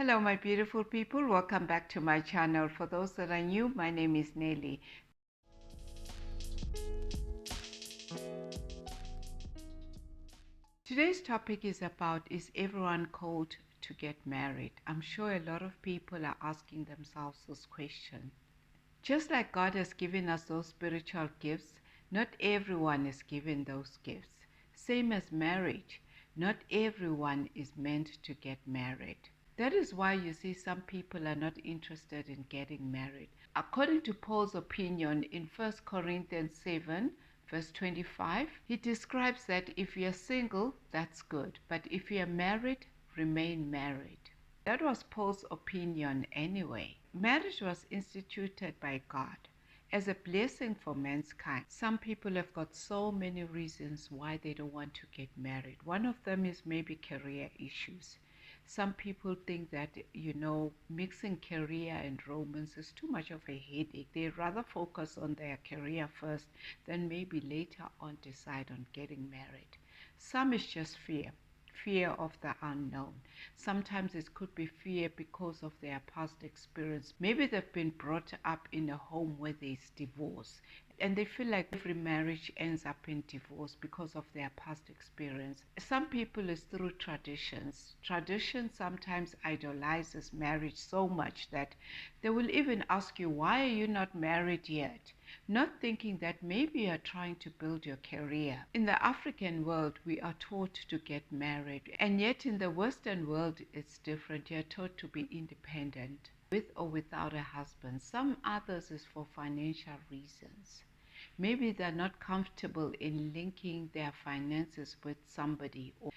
Hello, my beautiful people. Welcome back to my channel. For those that are new, my name is Nelly. Today's topic is about, is everyone called to get married? I'm sure a lot of people are asking themselves this question. Just like God has given us those spiritual gifts, not everyone is given those gifts. Same as marriage, not everyone is meant to get married. That is why you see some people are not interested in getting married. According to Paul's opinion in 1 Corinthians 7, verse 25, he describes that if you're single, that's good, but if you're married, remain married. That was Paul's opinion anyway. Marriage was instituted by God as a blessing for mankind. Some people have got so many reasons why they don't want to get married. One of them is maybe career issues. Some people think that, mixing career and romance is too much of a headache. They rather focus on their career first, then maybe later on decide on getting married. Some is just fear of the unknown. Sometimes it could be fear because of their past experience. Maybe they've been brought up in a home where there's divorce, and they feel like every marriage ends up in divorce because of their past experience. Some people is through traditions. Tradition sometimes idolizes marriage so much that they will even ask you, why are you not married yet? Not thinking that maybe you're trying to build your career. In the African world, we are taught to get married, and yet in the Western world, it's different. You're taught to be independent, with or without a husband. Some others is for financial reasons. Maybe they're not comfortable in linking their finances with somebody, or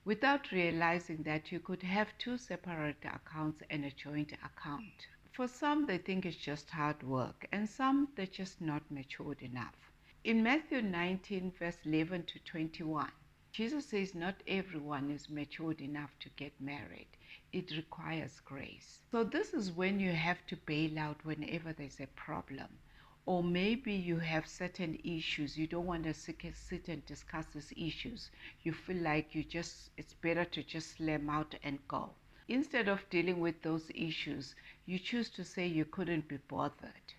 without realizing that you could have two separate accounts and a joint account. For some, they think it's just hard work, and some, they're just not matured enough. In Matthew 19, verse 11 to 21, Jesus says not everyone is matured enough to get married. It requires grace. So this is when you have to bail out whenever there's a problem. Or maybe you have certain issues. You don't want to sit and discuss these issues. You feel like it's better to just slam out and go. Instead of dealing with those issues, you choose to say you couldn't be bothered.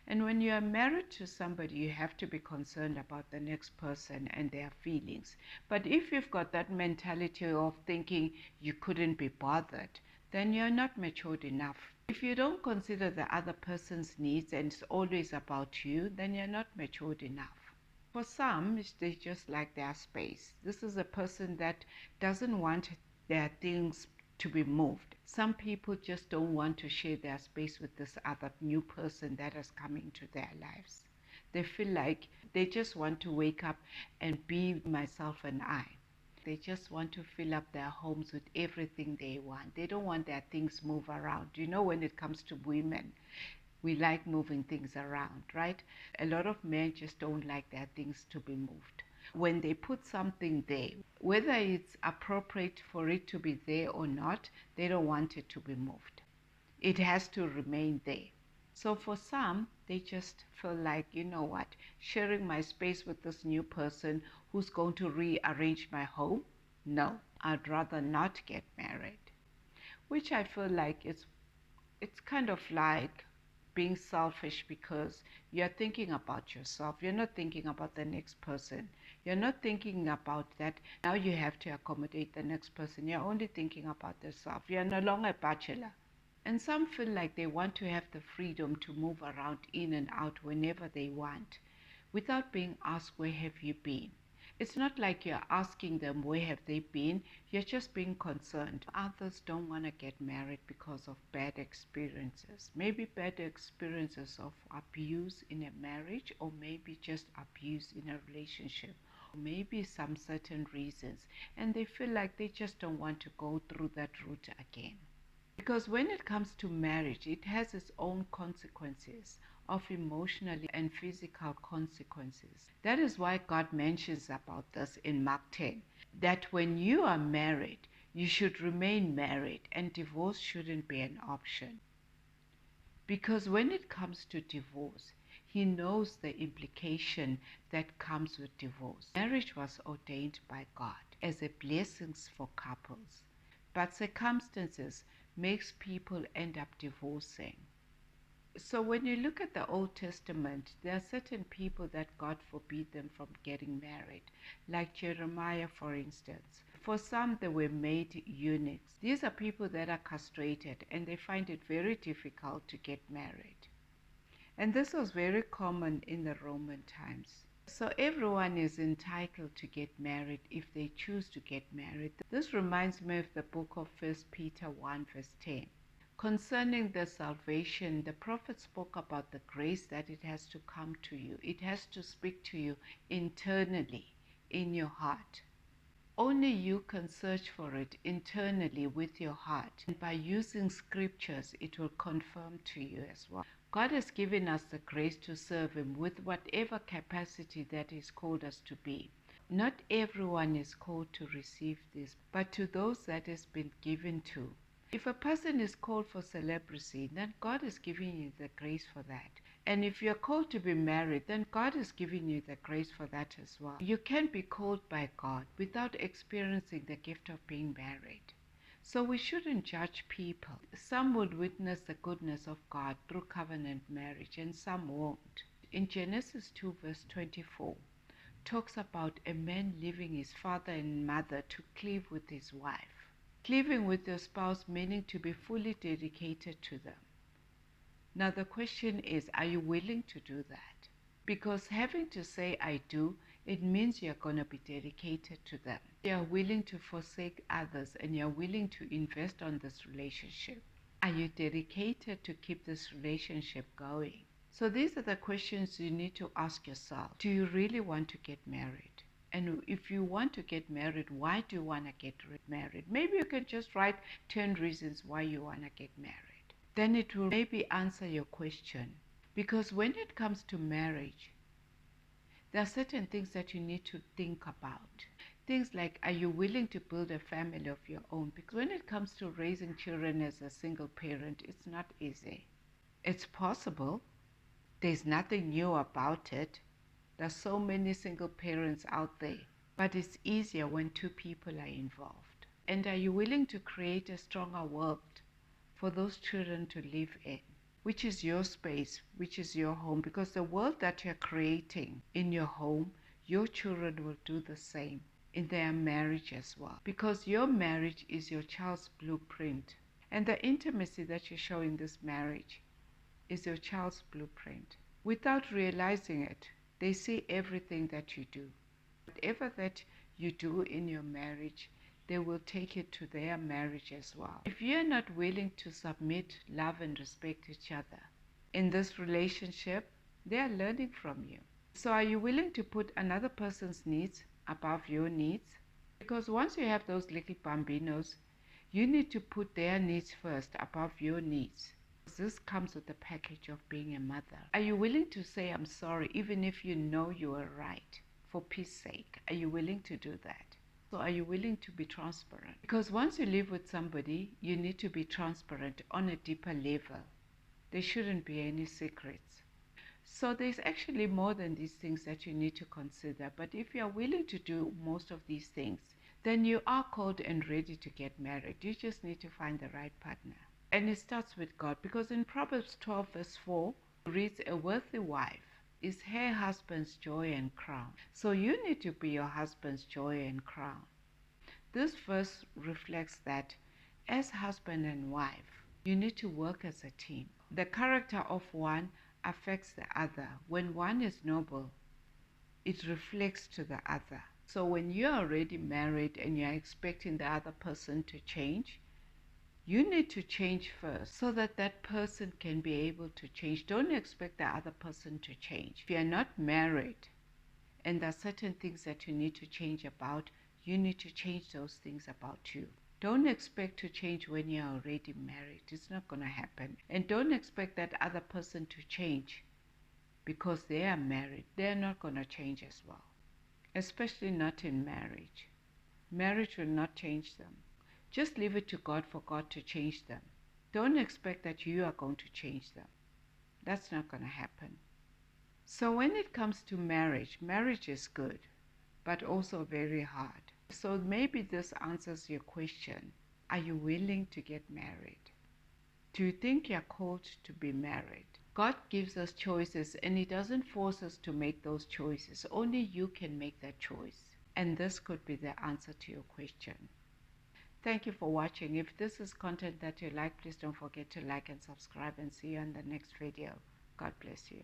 And when you are married to somebody, you have to be concerned about the next person and their feelings. But if you've got that mentality of thinking you couldn't be bothered, then you're not matured enough. If you don't consider the other person's needs and it's always about you, then you're not matured enough. For some, they just like their space. This is a person that doesn't want their things to be moved. Some people just don't want to share their space with this other new person that has come into their lives. They feel like they just want to wake up and be myself and I. They just want to fill up their homes with everything they want. They don't want their things move around. When it comes to women, we like moving things around, right? A lot of men just don't like their things to be moved. When they put something there, whether it's appropriate for it to be there or not, they don't want it to be moved. It has to remain there. So for some, they just feel like, sharing my space with this new person who's going to rearrange my home? No, I'd rather not get married. Which I feel like it's kind of like being selfish, because you're thinking about yourself. You're not thinking about the next person. You're not thinking about that now you have to accommodate the next person. You're only thinking about yourself. You're no longer a bachelor. And some feel like they want to have the freedom to move around in and out whenever they want, without being asked, where have you been? It's not like you're asking them where have they been, you're just being concerned. Others don't want to get married because of bad experiences. Maybe bad experiences of abuse in a marriage, or maybe just abuse in a relationship, or maybe some certain reasons, and they feel like they just don't want to go through that route again. Because when it comes to marriage, it has its own consequences of emotional and physical consequences. That is why God mentions about this in Mark 10, that when you are married, you should remain married and divorce shouldn't be an option. Because when it comes to divorce, he knows the implication that comes with divorce. Marriage was ordained by God as a blessing for couples. But circumstances makes people end up divorcing. So when you look at the Old Testament, there are certain people that God forbid them from getting married, like Jeremiah, for instance. For some, they were made eunuchs. These are people that are castrated and they find it very difficult to get married. And this was very common in the Roman times. So everyone is entitled to get married if they choose to get married. This reminds me of the book of 1 Peter 1 verse 10. Concerning the salvation, the prophet spoke about the grace that it has to come to you. It has to speak to you internally in your heart. Only you can search for it internally with your heart. And by using scriptures, it will confirm to you as well. God has given us the grace to serve Him with whatever capacity that He's called us to be. Not everyone is called to receive this, but to those that has been given to. If a person is called for celibacy, then God is giving you the grace for that. And if you're called to be married, then God is giving you the grace for that as well. You can be called by God without experiencing the gift of being married. So we shouldn't judge people. Some would witness the goodness of God through covenant marriage and some won't. In Genesis 2 verse 24, talks about a man leaving his father and mother to cleave with his wife. Cleaving with your spouse meaning to be fully dedicated to them. Now the question is, are you willing to do that? Because having to say I do, it means you're going to be dedicated to them. You're willing to forsake others and you're willing to invest on this relationship. Are you dedicated to keep this relationship going? So these are the questions you need to ask yourself. Do you really want to get married? And if you want to get married, why do you want to get married? Maybe you can just write 10 reasons why you want to get married. Then it will maybe answer your question. Because when it comes to marriage, there are certain things that you need to think about. Things like, are you willing to build a family of your own? Because when it comes to raising children as a single parent, it's not easy. It's possible. There's nothing new about it. There's so many single parents out there, but it's easier when two people are involved. And are you willing to create a stronger world for those children to live in, which is your space, which is your home? Because the world that you're creating in your home, your children will do the same in their marriage as well. Because your marriage is your child's blueprint. And the intimacy that you show in this marriage is your child's blueprint. Without realizing it, they see everything that you do. Whatever that you do in your marriage, they will take it to their marriage as well. If you're not willing to submit, love, and respect each other in this relationship, they are learning from you. So are you willing to put another person's needs above your needs? Because once you have those little bambinos, you need to put their needs first above your needs. This comes with the package of being a mother. Are you willing to say I'm sorry even if you know you are right? For peace sake, are you willing to do that? So are you willing to be transparent? Because once you live with somebody, you need to be transparent on a deeper level. There shouldn't be any secrets. So there's actually more than these things that you need to consider. But if you are willing to do most of these things, then you are called and ready to get married. You just need to find the right partner. And it starts with God, because in Proverbs 12 verse 4, it reads, a worthy wife is her husband's joy and crown. So you need to be your husband's joy and crown. This verse reflects that as husband and wife, you need to work as a team. The character of one affects the other. When one is noble, it reflects to the other. So when you're already married and you're expecting the other person to change, you need to change first so that that person can be able to change. Don't expect the other person to change. If you're not married and there are certain things that you need to change about, you need to change those things about you. Don't expect to change when you're already married. It's not going to happen. And don't expect that other person to change because they are married. They're not going to change as well, especially not in marriage. Marriage will not change them. Just leave it to God for God to change them. Don't expect that you are going to change them. That's not going to happen. So when it comes to marriage, marriage is good, but also very hard. So maybe this answers your question. Are you willing to get married? Do you think you're called to be married? God gives us choices and He doesn't force us to make those choices. Only you can make that choice. And this could be the answer to your question. Thank you for watching. If this is content that you like, please don't forget to like and subscribe, and see you in the next video. God bless you.